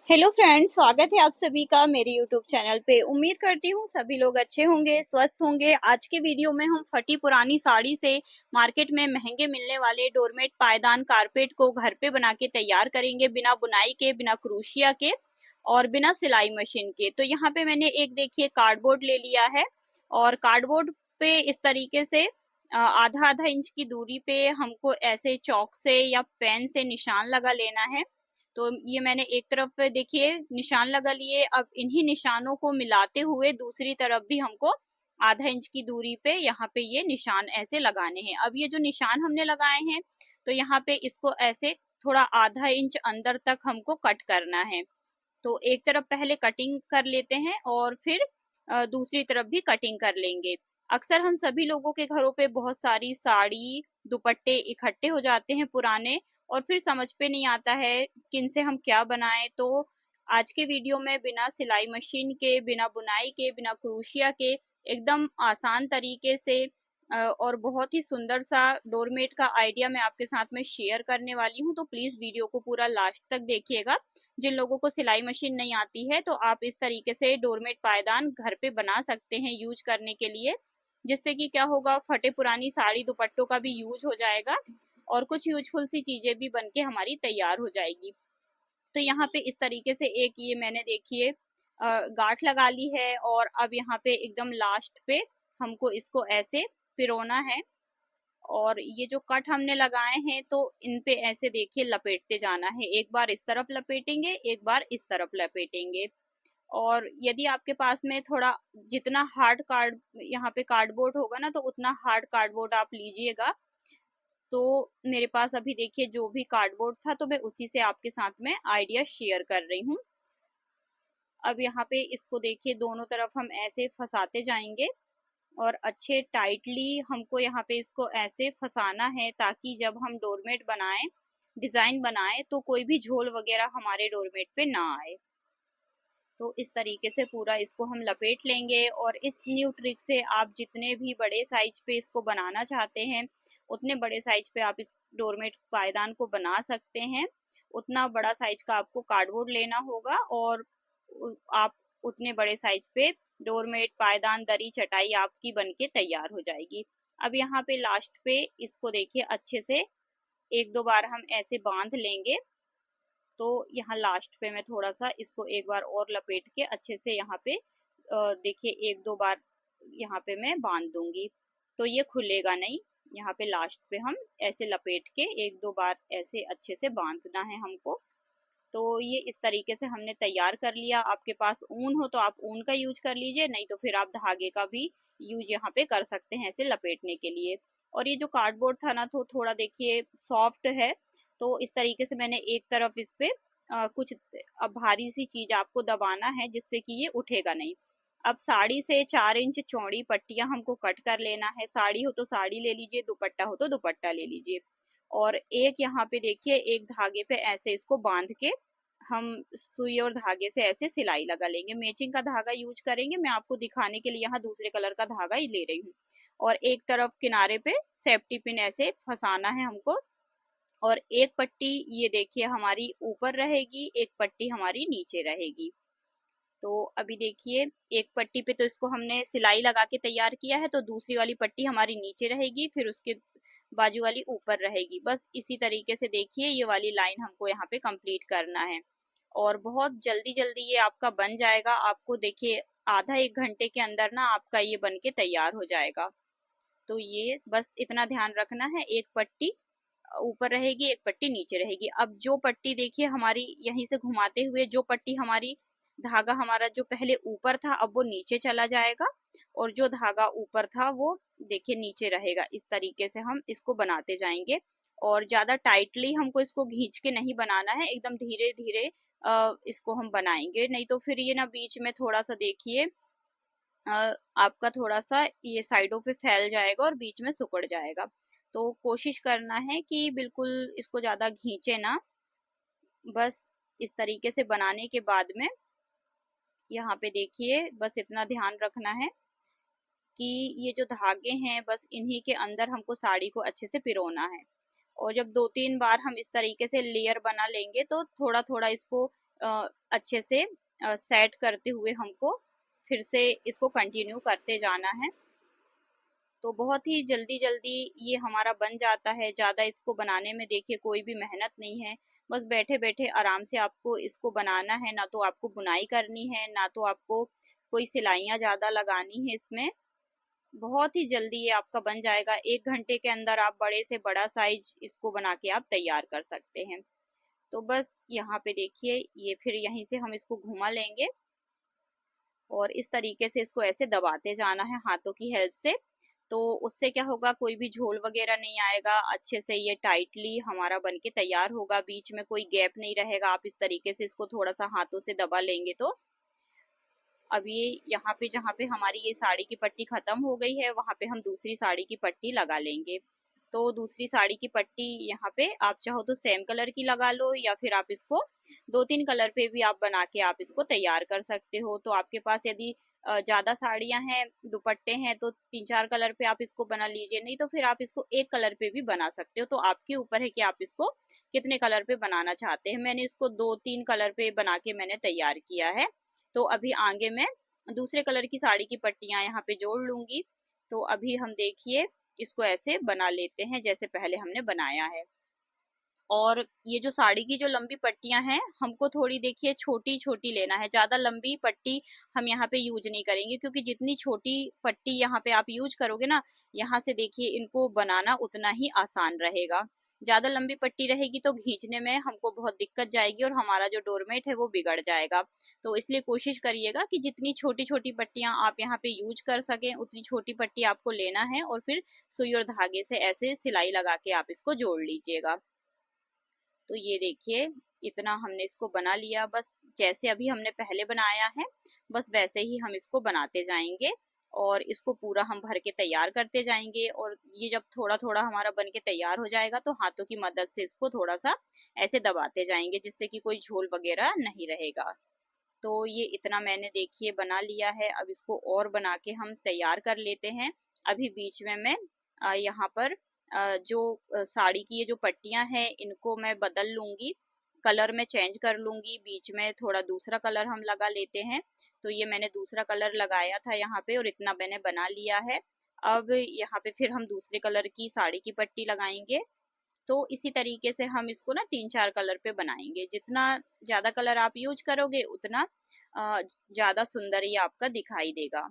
Hello friends, स्वागत है आप सभी का मेरे यूट्यूब चैनल पे। उम्मीद करती हूँ सभी लोग अच्छे होंगे, स्वस्थ होंगे। आज के वीडियो में हम फटी पुरानी साड़ी से मार्केट में महंगे मिलने वाले डोरमेट, पायदान, कारपेट को घर पे बना के तैयार करेंगे, बिना बुनाई के, बिना क्रोशिया के और बिना सिलाई मशीन के। तो यहाँ पे मैंने एक देखिए कार्डबोर्ड ले लिया है और कार्डबोर्ड पे इस तरीके से आधा आधा इंच की दूरी पे हमको ऐसे चौक से या पेन से निशान लगा लेना है। तो ये मैंने एक तरफ पे देखिए निशान लगा लिए। अब इन्हीं निशानों को मिलाते हुए दूसरी तरफ भी हमको आधा इंच की दूरी पे यहाँ पे ये निशान ऐसे लगाने हैं। अब ये जो निशान हमने लगाए हैं तो यहाँ पे इसको ऐसे थोड़ा आधा इंच अंदर तक हमको कट करना है। तो एक तरफ पहले कटिंग कर लेते हैं और फिर दूसरी तरफ भी कटिंग कर लेंगे। अक्सर हम सभी लोगों के घरों पे बहुत सारी साड़ी, दुपट्टे इकट्ठे हो जाते हैं पुराने, और फिर समझ पे नहीं आता है किन से हम क्या बनाएं। तो आज के वीडियो में बिना सिलाई मशीन के, बिना बुनाई के, बिना क्रोशिया के एकदम आसान तरीके से और बहुत ही सुंदर सा डोरमेट का आइडिया मैं आपके साथ में शेयर करने वाली हूँ। तो प्लीज वीडियो को पूरा लास्ट तक देखिएगा। जिन लोगों को सिलाई मशीन नहीं आती है तो आप इस तरीके से डोरमेट, पायदान घर पे बना सकते हैं यूज करने के लिए, जिससे कि क्या होगा, फटे पुरानी साड़ी दुपट्टों का भी यूज हो जाएगा और कुछ यूजफुल सी चीजें भी बनके हमारी तैयार हो जाएगी। तो यहाँ पे इस तरीके से एक ये मैंने देखिए गांठ लगा ली है और अब यहाँ पे एकदम लास्ट पे हमको इसको ऐसे पिरोना है। और ये जो कट हमने लगाए हैं तो इन पे ऐसे देखिए लपेटते जाना है। एक बार इस तरफ लपेटेंगे, एक बार इस तरफ लपेटेंगे। और यदि आपके पास में थोड़ा जितना हार्ड कार्ड यहाँ पे कार्डबोर्ड होगा ना, तो उतना हार्ड कार्डबोर्ड आप लीजिएगा। तो मेरे पास अभी देखिए जो भी कार्डबोर्ड था तो मैं उसी से आपके साथ में आइडिया शेयर कर रही हूँ। अब यहाँ पे इसको देखिए दोनों तरफ हम ऐसे फंसाते जाएंगे और अच्छे टाइटली हमको यहाँ पे इसको ऐसे फंसाना है ताकि जब हम डोरमेट बनाएं, डिजाइन बनाएं, तो कोई भी झोल वगैरह हमारे डोरमेट पे ना आए। तो इस तरीके से पूरा इसको हम लपेट लेंगे और इस न्यू ट्रिक से आप जितने भी बड़े साइज पे इसको बनाना चाहते हैं उतने बड़े साइज पे आप इस डोरमेट, पायदान को बना सकते हैं। उतना बड़ा साइज का आपको कार्डबोर्ड लेना होगा और आप उतने बड़े साइज पे डोरमेट, पायदान, दरी, चटाई आपकी बनके तैयार हो जाएगी। अब यहाँ पे लास्ट पे इसको देखिए अच्छे से एक दो बार हम ऐसे बांध लेंगे। तो यहाँ लास्ट पे मैं थोड़ा सा इसको एक बार और लपेट के अच्छे से यहाँ पे देखिए एक दो बार यहाँ पे मैं बांध दूंगी, तो ये खुलेगा नहीं। यहाँ पे लास्ट पे हम ऐसे लपेट के एक दो बार ऐसे अच्छे से बांधना है हमको। तो ये इस तरीके से हमने तैयार कर लिया। आपके पास ऊन हो तो आप ऊन का यूज कर लीजिए, नहीं तो फिर आप धागे का भी यूज यहाँ पे कर सकते हैं ऐसे लपेटने के लिए। और ये जो कार्डबोर्ड था ना, तो थोड़ा देखिए सॉफ्ट है, तो इस तरीके से मैंने एक तरफ इस पे कुछ भारी सी चीज आपको दबाना है जिससे कि ये उठेगा नहीं। अब साड़ी से 4 इंच चौड़ी पट्टियां हमको कट कर लेना है। साड़ी हो तो साड़ी ले लीजिए, दुपट्टा हो तो दुपट्टा ले लीजिए। और एक यहाँ पे देखिए एक धागे पे ऐसे इसको बांध के हम सुई और धागे से ऐसे सिलाई लगा लेंगे। मैचिंग का धागा यूज करेंगे, मैं आपको दिखाने के लिए यहाँ दूसरे कलर का धागा ही ले रही हूँ। और एक तरफ किनारे पे सेफ्टी पिन ऐसे फंसाना है हमको। और एक पट्टी ये देखिए हमारी ऊपर रहेगी, एक पट्टी हमारी नीचे रहेगी। तो अभी देखिए एक पट्टी पे तो इसको हमने सिलाई लगा के तैयार किया है, तो दूसरी वाली पट्टी हमारी नीचे रहेगी, फिर उसके बाजू वाली ऊपर रहेगी। बस इसी तरीके से देखिए ये वाली लाइन हमको यहाँ पे कंप्लीट करना है और बहुत जल्दी जल्दी ये आपका बन जाएगा। आपको देखिए आधा एक घंटे के अंदर ना आपका ये बन के तैयार हो जाएगा। तो ये बस इतना ध्यान रखना है, एक पट्टी ऊपर रहेगी, एक पट्टी नीचे रहेगी। अब जो पट्टी देखिए हमारी यहीं से घुमाते हुए जो पट्टी हमारी, धागा हमारा जो पहले ऊपर था अब वो नीचे चला जाएगा और जो धागा ऊपर था वो देखिए नीचे रहेगा। इस तरीके से हम इसको बनाते जाएंगे और ज्यादा टाइटली हमको इसको खींच के नहीं बनाना है, एकदम धीरे धीरे इसको हम बनाएंगे, नहीं तो फिर ये ना बीच में थोड़ा सा देखिए आपका थोड़ा सा ये साइडों पे फैल जाएगा और बीच में सिकुड़ जाएगा। तो कोशिश करना है कि बिल्कुल इसको ज्यादा खींचे ना। बस इस तरीके से बनाने के बाद में यहाँ पे देखिए बस इतना ध्यान रखना है कि ये जो धागे हैं बस इन्हीं के अंदर हमको साड़ी को अच्छे से पिरोना है। और जब 2-3 बार हम इस तरीके से लेयर बना लेंगे तो थोड़ा थोड़ा इसको अच्छे से सेट करते हुए हमको फिर से इसको कंटिन्यू करते जाना है। तो बहुत ही जल्दी जल्दी ये हमारा बन जाता है। ज़्यादा इसको बनाने में देखिए कोई भी मेहनत नहीं है, बस बैठे बैठे आराम से आपको इसको बनाना है। ना तो आपको बुनाई करनी है, ना तो आपको कोई सिलाइयाँ ज़्यादा लगानी है इसमें। बहुत ही जल्दी ये आपका बन जाएगा। 1 घंटे के अंदर आप बड़े से बड़ा साइज इसको बना के आप तैयार कर सकते हैं। तो बस यहाँ पे देखिए, ये फिर यहीं से हम इसको घुमा लेंगे और इस तरीके से इसको ऐसे दबाते जाना है हाथों की हेल्प से। तो उससे क्या होगा, कोई भी झोल वगैरह नहीं आएगा, अच्छे से ये टाइटली हमारा बन के तैयार होगा, बीच में कोई गैप नहीं रहेगा। आप इस तरीके से इसको थोड़ा सा हाथों से दबा लेंगे तो अब ये यहाँ पे जहाँ पे हमारी ये साड़ी की पट्टी खत्म हो गई है, वहां पे हम दूसरी साड़ी की पट्टी लगा लेंगे। तो दूसरी साड़ी की पट्टी यहाँ पे आप चाहो तो सेम कलर की लगा लो, या फिर आप इसको 2-3 कलर पे भी आप बना के आप इसको तैयार कर सकते हो। तो आपके पास यदि ज्यादा साड़ियां हैं, दुपट्टे हैं, तो 3-4 कलर पे आप इसको बना लीजिए, नहीं तो फिर आप इसको एक कलर पे भी बना सकते हो। तो आपके ऊपर है कि आप इसको कितने कलर पे बनाना चाहते हैं। मैंने इसको 2-3 कलर पे बना के मैंने तैयार किया है। तो अभी आगे मैं दूसरे कलर की साड़ी की पट्टियां यहाँ पे जोड़ लूंगी। तो अभी हम देखिए इसको ऐसे बना लेते हैं जैसे पहले हमने बनाया है। और ये जो साड़ी की जो लंबी पट्टियां हैं, हमको थोड़ी देखिए छोटी छोटी लेना है। ज्यादा लंबी पट्टी हम यहाँ पे यूज नहीं करेंगे, क्योंकि जितनी छोटी पट्टी यहाँ पे आप यूज करोगे ना, यहाँ से देखिए इनको बनाना उतना ही आसान रहेगा। ज्यादा लंबी पट्टी रहेगी तो खींचने में हमको बहुत दिक्कत जाएगी और हमारा जो डोरमेट है वो बिगड़ जाएगा। तो इसलिए कोशिश करिएगा कि जितनी छोटी छोटी पट्टियां आप यहाँ पे यूज कर सकें, उतनी छोटी पट्टी आपको लेना है और फिर सुई और धागे से ऐसे सिलाई लगा के आप इसको जोड़ लीजिएगा। तो ये देखिए इतना हमने इसको बना लिया। बस जैसे अभी हमने पहले बनाया है, बस वैसे ही हम इसको बनाते जाएंगे और इसको पूरा हम भर के तैयार करते जाएंगे। और ये जब थोड़ा थोड़ा हमारा बन के तैयार हो जाएगा तो हाथों की मदद से इसको थोड़ा सा ऐसे दबाते जाएंगे, जिससे कि कोई झोल वगैरह नहीं रहेगा। तो ये इतना मैंने देखिए बना लिया है। अब इसको और बना के हम तैयार कर लेते हैं। अभी बीच में मैं यहाँ पर जो साड़ी की ये जो पट्टियां हैं इनको मैं बदल लूंगी, कलर में चेंज कर लूंगी। बीच में थोड़ा दूसरा कलर हम लगा लेते हैं। तो ये मैंने दूसरा कलर लगाया था यहाँ पे और इतना मैंने बना लिया है। अब यहाँ पे फिर हम दूसरे कलर की साड़ी की पट्टी लगाएंगे। तो इसी तरीके से हम इसको ना 3-4 कलर पे बनाएंगे। जितना ज्यादा कलर आप यूज करोगे उतना ज्यादा सुंदर ये आपका दिखाई देगा।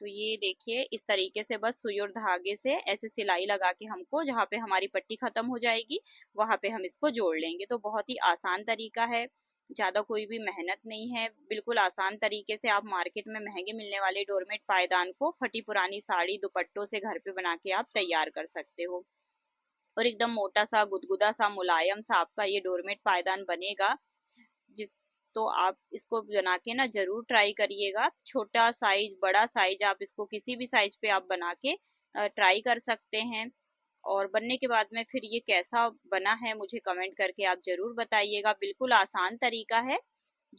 तो ये देखिए इस तरीके से बस सुई और धागे से ऐसे सिलाई लगा के हमको जहाँ पे हमारी पट्टी खत्म हो जाएगी वहां पे हम इसको जोड़ लेंगे। तो बहुत ही आसान तरीका है, ज्यादा कोई भी मेहनत नहीं है। बिल्कुल आसान तरीके से आप मार्केट में महंगे मिलने वाले डोरमेट पायदान को फटी पुरानी साड़ी दुपट्टों से घर पे बना के आप तैयार कर सकते हो। और एकदम मोटा सा गुदगुदा सा मुलायम सा आपका ये डोरमेट पायदान बनेगा। जिस तो आप इसको बना के ना जरूर ट्राई करिएगा। छोटा साइज बड़ा साइज आप इसको किसी भी साइज पे आप बना के ट्राई कर सकते हैं। और बनने के बाद में फिर ये कैसा बना है मुझे कमेंट करके आप जरूर बताइएगा। बिल्कुल आसान तरीका है।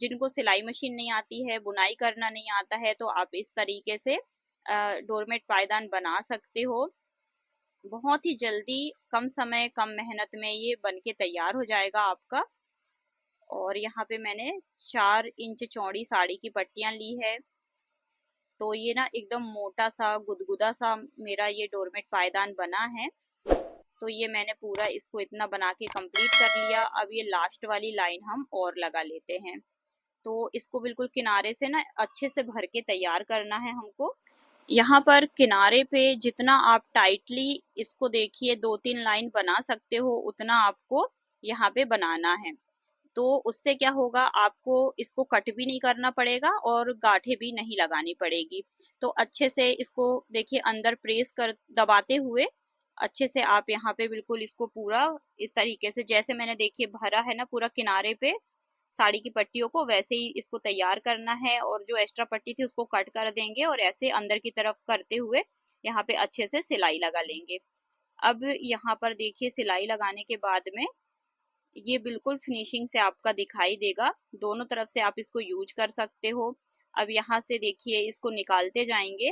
जिनको सिलाई मशीन नहीं आती है, बुनाई करना नहीं आता है, तो आप इस तरीके से डोरमेट पायदान बना सकते हो। बहुत ही जल्दी कम समय कम मेहनत में ये बन के तैयार हो जाएगा आपका। और यहाँ पे मैंने 4 इंच चौड़ी साड़ी की पट्टियां ली है। तो ये ना एकदम मोटा सा गुदगुदा सा मेरा ये डोरमेट पायदान बना है। तो ये मैंने पूरा इसको इतना बना के कंप्लीट कर लिया। अब ये लास्ट वाली लाइन हम और लगा लेते हैं। तो इसको बिल्कुल किनारे से ना अच्छे से भर के तैयार करना है हमको। यहाँ पर किनारे पे जितना आप टाइटली इसको देखिए 2-3 लाइन बना सकते हो उतना आपको यहाँ पे बनाना है। तो उससे क्या होगा, आपको इसको कट भी नहीं करना पड़ेगा और गांठें भी नहीं लगानी पड़ेगी। तो अच्छे से इसको देखिए अंदर प्रेस कर दबाते हुए अच्छे से आप यहाँ पे बिल्कुल इसको पूरा इस तरीके से जैसे मैंने देखिए भरा है ना पूरा किनारे पे साड़ी की पट्टियों को, वैसे ही इसको तैयार करना है। और जो एक्स्ट्रा पट्टी थी उसको कट कर देंगे और ऐसे अंदर की तरफ करते हुए यहाँ पे अच्छे से सिलाई लगा लेंगे। अब यहाँ पर देखिए सिलाई लगाने के बाद में ये बिल्कुल फिनिशिंग से आपका दिखाई देगा। दोनों तरफ से आप इसको यूज कर सकते हो। अब यहाँ से देखिए इसको निकालते जाएंगे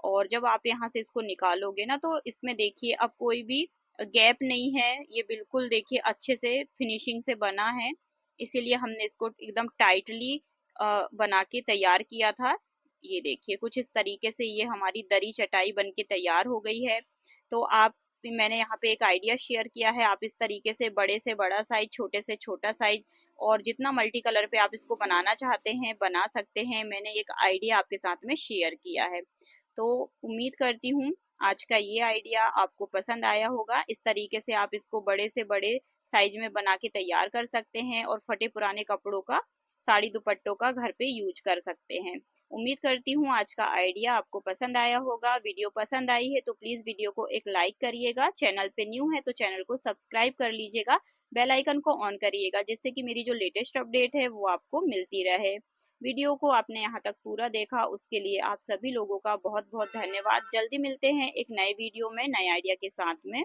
और जब आप यहाँ से इसको निकालोगे ना तो इसमें देखिए अब कोई भी गैप नहीं है। ये बिल्कुल देखिए अच्छे से फिनिशिंग से बना है। इसीलिए हमने इसको एकदम टाइटली बना के तैयार किया था। ये देखिए कुछ इस तरीके से ये हमारी दरी चटाई बन के तैयार हो गई है। तो आप मैंने यहाँ पे एक आइडिया शेयर किया है, आप इस तरीके से बड़ा साइज, छोटे से छोटा साइज और जितना मल्टी कलर पे आप इसको बनाना चाहते हैं बना सकते हैं। मैंने एक आइडिया आपके साथ में शेयर किया है। तो उम्मीद करती हूँ आज का ये आइडिया आपको पसंद आया होगा। इस तरीके से आप इसको बड़े से बड़े साइज में बना के तैयार कर सकते हैं और फटे पुराने कपड़ों का, साड़ी दुपट्टों का घर पे यूज कर सकते हैं। उम्मीद करती हूँ आज का आइडिया आपको पसंद आया होगा। वीडियो पसंद आई है तो प्लीज वीडियो को एक लाइक करिएगा। चैनल पे न्यू है तो चैनल को सब्सक्राइब कर लीजिएगा। बेल आइकन को ऑन करिएगा जिससे कि मेरी जो लेटेस्ट अपडेट है वो आपको मिलती रहे। वीडियो को आपने यहाँ तक पूरा देखा उसके लिए आप सभी लोगों का बहुत बहुत धन्यवाद। जल्दी मिलते हैं एक नए वीडियो में नए आइडिया के साथ में।